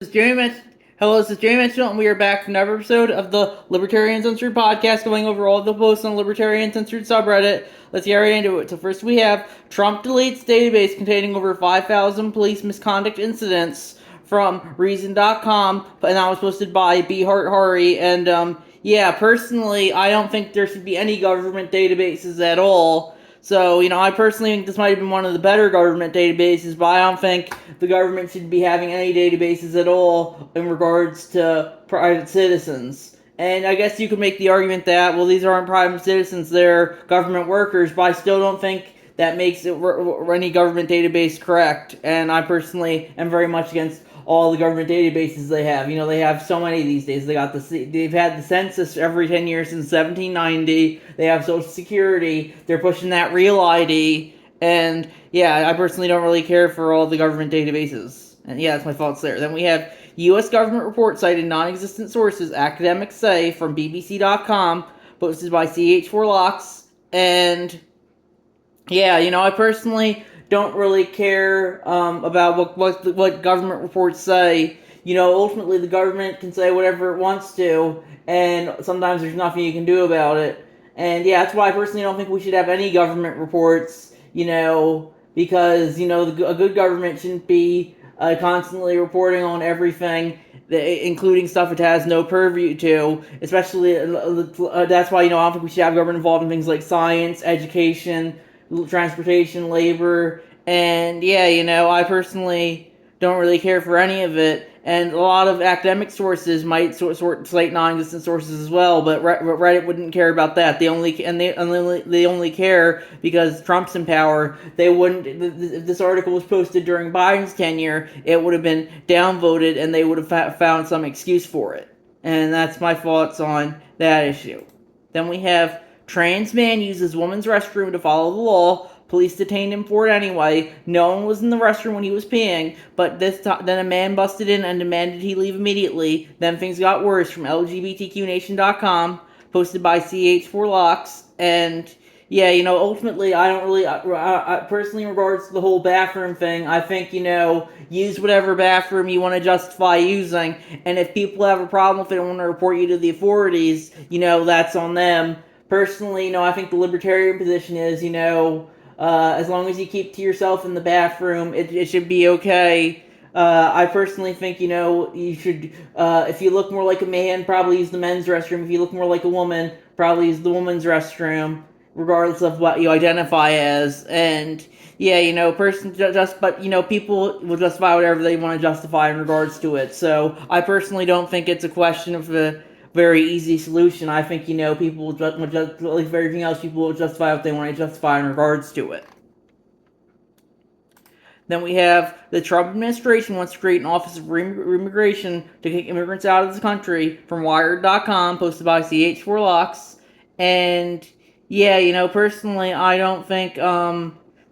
Hello, this is Jerry Mitchell, and we are back for another episode of the Libertarian Uncensored podcast, going over all the posts on the Libertarian Uncensored subreddit. Let's get right into it. So first we have Trump deletes database containing over 5,000 police misconduct incidents from Reason.com, and that was posted by B. Hart Hari, and yeah, personally, I don't think there should be any government databases at all. So, I personally think this might have been one of the better government databases, but I don't think the government should be having any databases at all in regards to private citizens. And I guess you could make the argument that, well, these aren't private citizens, they're government workers, but I still don't think that makes any government database correct. And I personally am very much against all the government databases they have. They have so many these days. They've had the census every 10 years since 1790. They have Social Security. They're pushing that real ID. And yeah, I personally don't really care for all the government databases. And yeah, that's my thoughts there. Then we have U.S. government report cited non-existent sources, academics say, from BBC.com, posted by CH4Locks. And yeah, I personally don't really care about what government reports say. Ultimately the government can say whatever it wants to, and sometimes there's nothing you can do about it. And yeah, that's why I personally don't think we should have any government reports. Because a good government shouldn't be constantly reporting on everything, including stuff it has no purview to. Especially that's why I don't think we should have government involved in things like science, education, transportation, labor, and yeah, I personally don't really care for any of it. And a lot of academic sources might cite non-existent sources as well, but Reddit wouldn't care about that. They only care because Trump's in power. They wouldn't. If this article was posted during Biden's tenure, it would have been downvoted, and they would have found some excuse for it. And that's my thoughts on that issue. Then we have trans man uses woman's restroom to follow the law. Police detained him for it anyway. No one was in the restroom when he was peeing, but then a man busted in and demanded he leave immediately. Then things got worse from LGBTQNation.com, posted by CH4Locks. And yeah, ultimately, I don't really, I personally, in regards to the whole bathroom thing, I think, use whatever bathroom you want to justify using. And if people have a problem with it and want to report you to the authorities, that's on them. Personally, I think the libertarian position is, as long as you keep to yourself in the bathroom, it should be okay. I personally think, you should, if you look more like a man, probably use the men's restroom. If you look more like a woman, probably use the woman's restroom, regardless of what you identify as. And yeah, people will justify whatever they want to justify in regards to it. So I personally don't think it's a question of a very easy solution. I think, people will like for everything else, people will justify what they want to justify in regards to it. Then we have the Trump administration wants to create an Office of Immigration to kick immigrants out of the country, from Wired.com, posted by CH4Locks. And yeah, personally, I don't think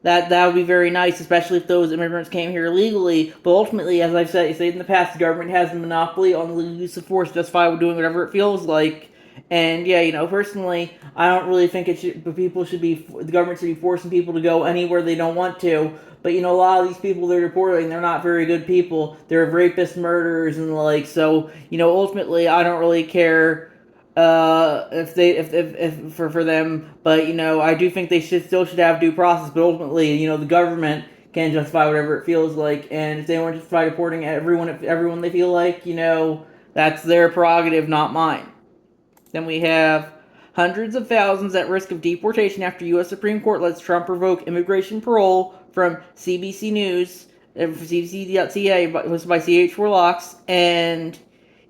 that would be very nice, especially if those immigrants came here illegally. But ultimately, as I've said in the past, the government has the monopoly on the legal use of force, justified with doing whatever it feels like. And yeah, personally, I don't really think the government should be forcing people to go anywhere they don't want to. But a lot of these people they're deporting, they're not very good people. They're rapists, murderers, and the like. So ultimately, I don't really care if for them, but I do think they should have due process. But ultimately, the government can justify whatever it feels like, and if they want to justify deporting everyone they feel like, that's their prerogative, not mine. Then we have hundreds of thousands at risk of deportation after U.S. Supreme Court lets Trump revoke immigration parole, from CBC News, CBC.ca, hosted by CH4Locks. And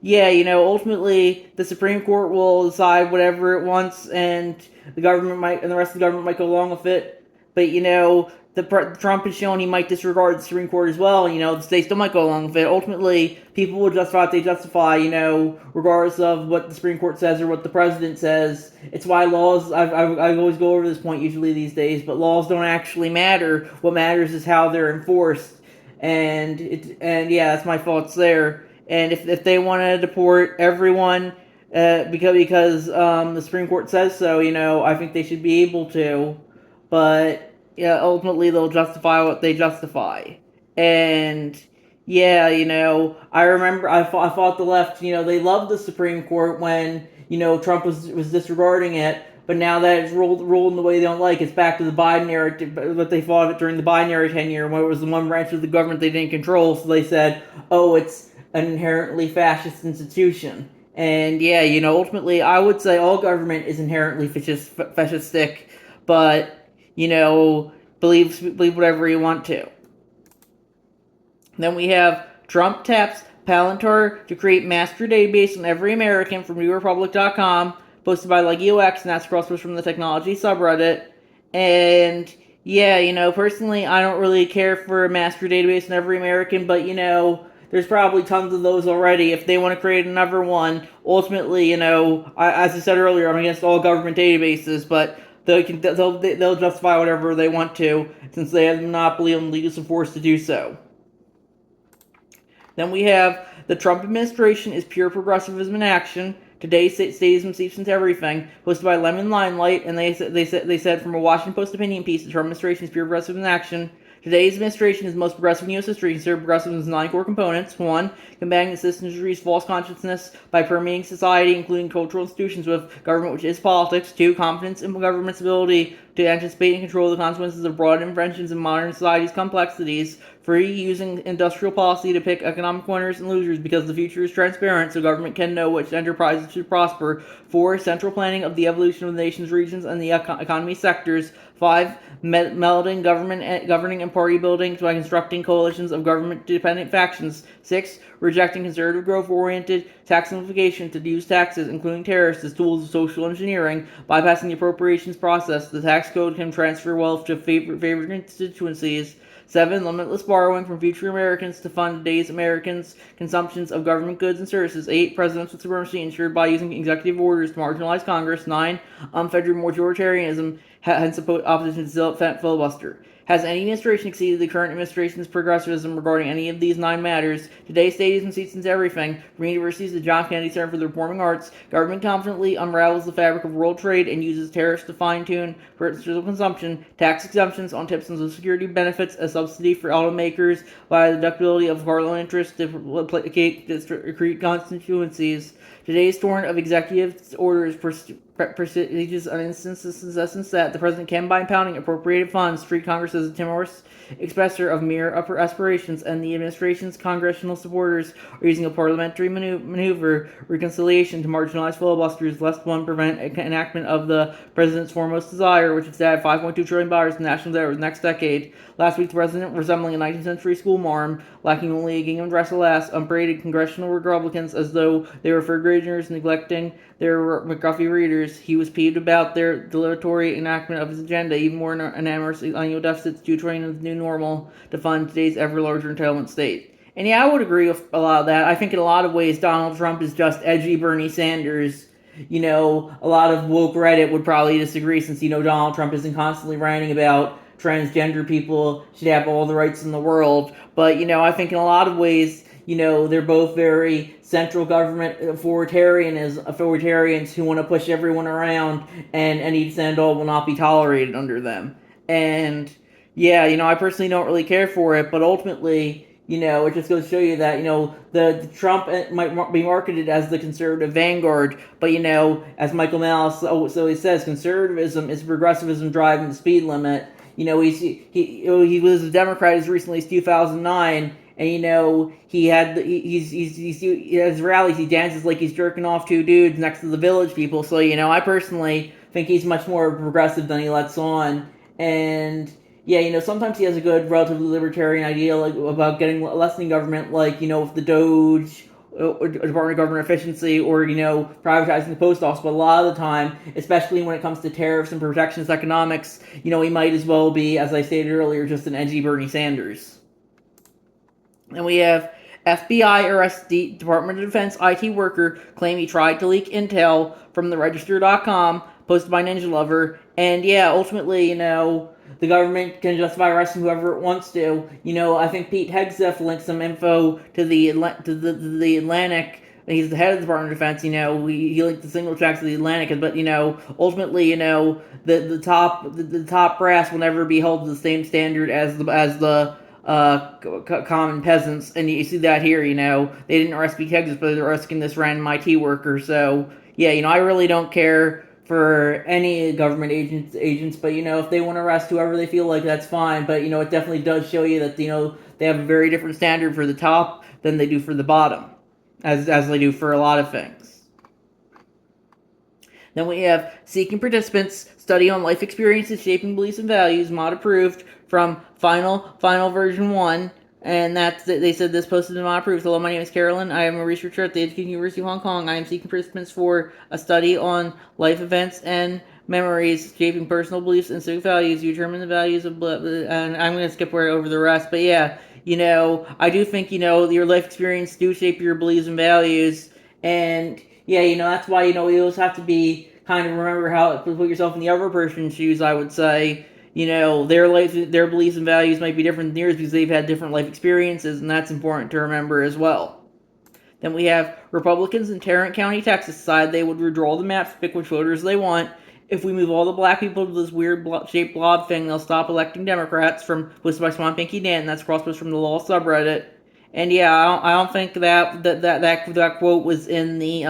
yeah, ultimately the Supreme Court will decide whatever it wants, and the rest of the government might go along with it. But Trump has shown he might disregard the Supreme Court as well. They still might go along with it. Ultimately, people will justify what they justify. Regardless of what the Supreme Court says or what the president says. It's why laws. I always go over this point usually these days, but laws don't actually matter. What matters is how they're enforced. And yeah, that's my thoughts there. And if they want to deport everyone, because the Supreme Court says so, I think they should be able to. But yeah, ultimately they'll justify what they justify. And Yeah, I remember I fought the left. They loved the Supreme Court when Trump was disregarding it, but now that it's ruled in the way they don't like, it's back to the Biden era. But they fought it during the Biden era tenure, when it was the one branch of the government they didn't control. So they said, "Oh, it's an inherently fascist institution." And yeah, ultimately, I would say all government is inherently fascistic, but believe whatever you want to. Then we have Trump taps Palantir to create master database on every American from NewRepublic.com, posted by LegioX, and that's crosspost from the technology subreddit. And yeah, personally, I don't really care for a master database on every American, but there's probably tons of those already. If they want to create another one, ultimately, as I said earlier, I'm against all government databases, but they'll justify whatever they want to, since they have a monopoly on legal support to do so. Then we have the Trump administration is pure progressivism in action. Today's statism seeps into everything. Posted by Lemon Limelight, and they said from a Washington Post opinion piece, the Trump administration is pure progressivism in action. Today's administration is the most progressive in U.S. history, considered progressivism's 9 core components. 1. Combating the citizenry's false consciousness by permeating society, including cultural institutions, with government which is politics. 2. Confidence in government's ability to anticipate and control the consequences of broad interventions in modern society's complexities. 3. Using industrial policy to pick economic winners and losers because the future is transparent, so government can know which enterprises should prosper. 4. Central planning of the evolution of the nation's regions and the economy sectors. 5. Melding governing and party building by constructing coalitions of government-dependent factions. 6. Rejecting conservative growth-oriented tax simplification to use taxes, including tariffs, as tools of social engineering. Bypassing the appropriations process, the tax code can transfer wealth to favored constituencies. 7. Limitless borrowing from future Americans to fund today's Americans' consumptions of government goods and services. 8. Presidential supremacy ensured by using executive orders to marginalize Congress. 9. Unfettered majoritarianism, hence opposition to filibuster. Has any administration exceeded the current administration's progressivism regarding any of these 9 matters? Today's statism seeps into everything, from universities to John Kennedy Center for the Performing Arts. Government confidently unravels the fabric of world trade and uses tariffs to fine-tune personal consumption, tax exemptions on tips and Social Security benefits, a subsidy for automakers via the deductibility of car loan interest to placate discrete constituencies. Today's torrent of executive orders prestigious an instances that the president can, by impounding appropriated funds, treat Congress as a timorous expressor of mere upper aspirations, and the administration's congressional supporters are using a parliamentary maneuver reconciliation to marginalize filibusters, lest one prevent enactment of the president's foremost desire, which is to add $5.2 trillion to national debt over the next decade. Last week, the president, resembling a 19th century school marm, lacking only a gingham dress alas, upbraided congressional Republicans as though they were third graders neglecting their McGuffey readers. He was peeved about their dilatory enactment of his agenda, even more enormous annual deficits due to the new normal to fund today's ever larger entitlement state. And yeah, I would agree with a lot of that. I think in a lot of ways, Donald Trump is just edgy Bernie Sanders. A lot of woke Reddit would probably disagree, since, Donald Trump isn't constantly ranting about transgender people should have all the rights in the world. But, I think in a lot of ways, they're both very central government authoritarians who want to push everyone around, and any dissent at all will not be tolerated under them. And, yeah, I personally don't really care for it, but ultimately, it just goes to show you that, the Trump might be marketed as the conservative vanguard, but, as Michael Malice always says, conservatism is progressivism driving the speed limit. He was a Democrat as recently as 2009, and he had his rallies, he dances like he's jerking off 2 dudes next to the Village People. So I personally think he's much more progressive than he lets on. And yeah, sometimes he has a good, relatively libertarian idea about getting lessening government, with the Doge, Department of Government Efficiency, or privatizing the post office. But a lot of the time, especially when it comes to tariffs and protectionist economics, he might as well be, as I stated earlier, just an edgy Bernie Sanders. And we have FBI arrests Department of Defense IT worker claim he tried to leak intel from the Register.com, posted by Ninja Lover. And yeah, ultimately, the government can justify arresting whoever it wants to. I think Pete Hegseth linked some info to the Atlantic. He's the head of the Department of Defense. He linked the single tracks to the Atlantic, but ultimately, the top brass will never be held to the same standard as the common peasants, and you see that here. They didn't arrest Texas, but they're arresting this random IT worker. So yeah, I really don't care for any government agents, but if they want to arrest whoever they feel like, that's fine. But it definitely does show you that they have a very different standard for the top than they do for the bottom, as they do for a lot of things. Then we have Seeking Participants, Study on Life Experiences Shaping Beliefs and Values, mod approved from final version 1. And they said this posted in mod approved. Hello, my name is Carolyn. I am a researcher at the Education University of Hong Kong. I am seeking participants for a study on life events and memories shaping personal beliefs and civic values. You determine the values of and I'm going to skip right over the rest. But yeah, I do think, your life experience do shape your beliefs and values. And yeah, that's why, you always have to be kind of remember how to put yourself in the other person's shoes, I would say. Their beliefs and values might be different than yours because they've had different life experiences, and that's important to remember as well. Then we have Republicans in Tarrant County, Texas, decide they would redraw the map, pick which voters they want. If we move all the black people to this weird shaped blob thing, they'll stop electing Democrats. From posted by Swan Pinky Dan. That's cross-post from the Law subreddit. And yeah, I don't think that quote was in the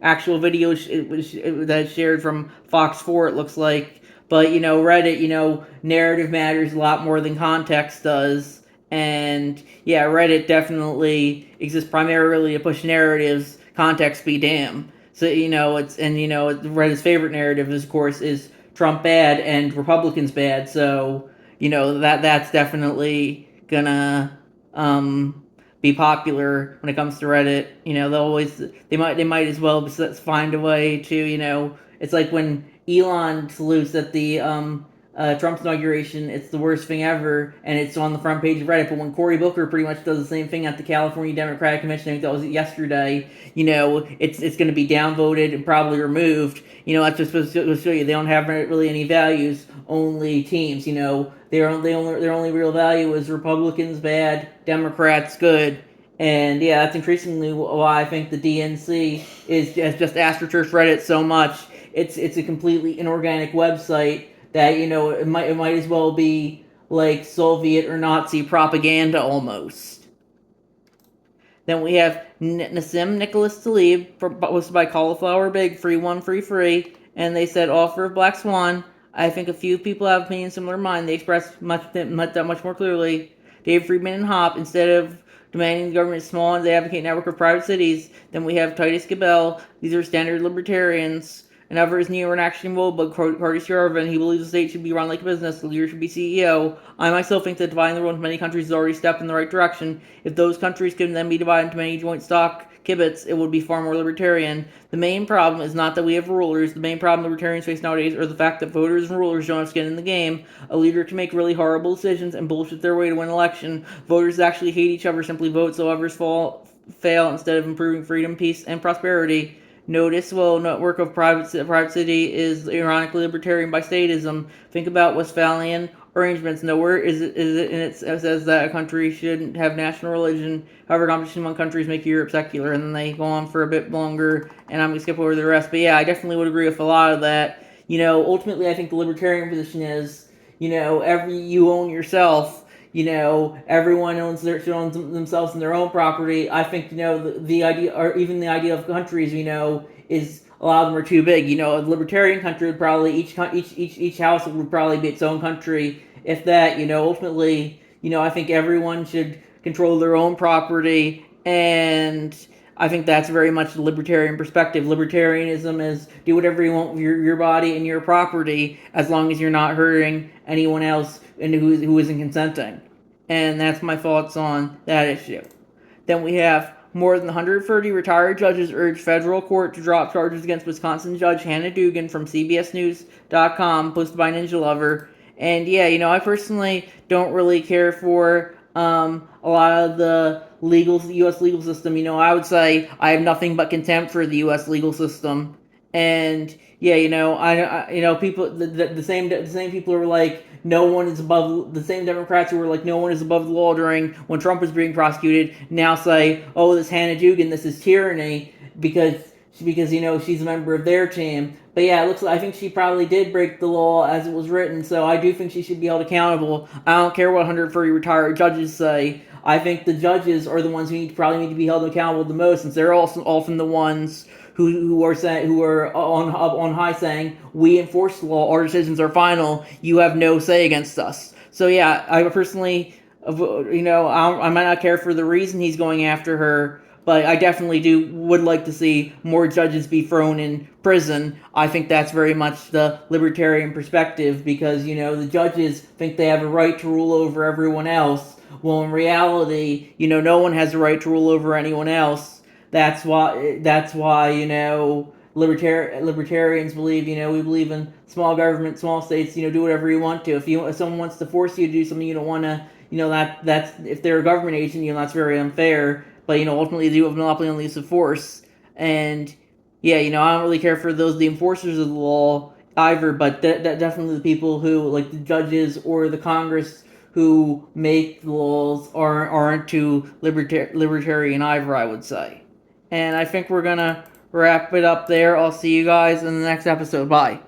actual video that shared from Fox 4. It looks like. But, Reddit, narrative matters a lot more than context does. And, yeah, Reddit definitely exists primarily to push narratives, context be damned. So, Reddit's favorite narrative, of course, is Trump bad and Republicans bad. So, that's definitely gonna be popular when it comes to Reddit. They might as well find a way to, it's like when Elon salutes at the Trump's inauguration, it's the worst thing ever, and it's on the front page of Reddit. But when Cory Booker pretty much does the same thing at the California Democratic Convention, I think that was yesterday, it's going to be downvoted and probably removed. That's just supposed to show you they don't have really any values, only teams. Their only real value is Republicans bad, Democrats good. And yeah, that's increasingly why I think the DNC has just astroturfed Reddit so much. It's a completely inorganic website that it might as well be like Soviet or Nazi propaganda almost. Then we have Nassim Nicholas Taleb, posted by Cauliflower Big, free one, free, and they said offer of Black Swan. I think a few people have opinions similar to mine. They expressed much more clearly. Dave Friedman and Hop, instead of demanding the government is small and they advocate a network of private cities. Then we have Titus Gabel. These are standard libertarians. Another is neo-reaction but Curtis Yarvin. He believes the state should be run like a business. The leader should be CEO. I myself think that dividing the world into many countries is already a step in the right direction. If those countries can then be divided into many joint stock kibbutz, it would be far more libertarian. The main problem is not that we have rulers. The main problem libertarians face nowadays are the fact that voters and rulers don't have skin in the game. A leader can make really horrible decisions and bullshit their way to win an election. Voters actually hate each other, simply vote so others fail instead of improving freedom, peace, and prosperity. Noticeable network of private city is ironically libertarian by statism. Think about Westphalian arrangements. Nowhere is it and it says that a country shouldn't have national religion. However, competition among countries make Europe secular, and then they go on for a bit longer, and I'm going to skip over the rest. But yeah, I definitely would agree with a lot of that. Ultimately, I think the libertarian position is, you own yourself. Everyone should own themselves and their own property. I think, the idea, or even the idea of countries, is a lot of them are too big. A libertarian country would probably, each house would probably be its own country. If that, ultimately, I think everyone should control their own property, and I think that's very much the libertarian perspective. Libertarianism is do whatever you want with your body and your property as long as you're not hurting anyone else and who isn't consenting. And that's my thoughts on that issue. Then we have more than 130 retired judges urge federal court to drop charges against Wisconsin Judge Hannah Dugan from CBSNews.com, posted by Ninja Lover. And yeah, I personally don't really care for a lot of the U.S. legal system. I would say I have nothing but contempt for the U.S. legal system. And yeah, people, the same people who were like, no one is above, the same Democrats who were like, no one is above the law during when Trump was being prosecuted, now say, oh, this Hannah Dugan, this is tyranny, because because she's a member of their team. But yeah, it looks like I think she probably did break the law as it was written. So I do think she should be held accountable. I don't care what 130 retired judges say. I think the judges are the ones who probably need to be held accountable the most, since they're also often the ones who are on high saying, we enforce the law, our decisions are final, you have no say against us. So yeah, I personally, I might not care for the reason he's going after her, but I definitely would like to see more judges be thrown in prison. I think that's very much the libertarian perspective, because the judges think they have a right to rule over everyone else. Well, in reality, no one has a right to rule over anyone else. That's why libertarians believe, we believe in small government, small states. Do whatever you want to. If someone wants to force you to do something you don't want to, that's if they're a government agent, that's very unfair. But ultimately they do have a monopoly on the use of force. And yeah, I don't really care for the enforcers of the law either. But definitely the people who, like the judges or the Congress, who make the laws aren't too libertarian either, I would say. And I think we're gonna wrap it up there. I'll see you guys in the next episode. Bye.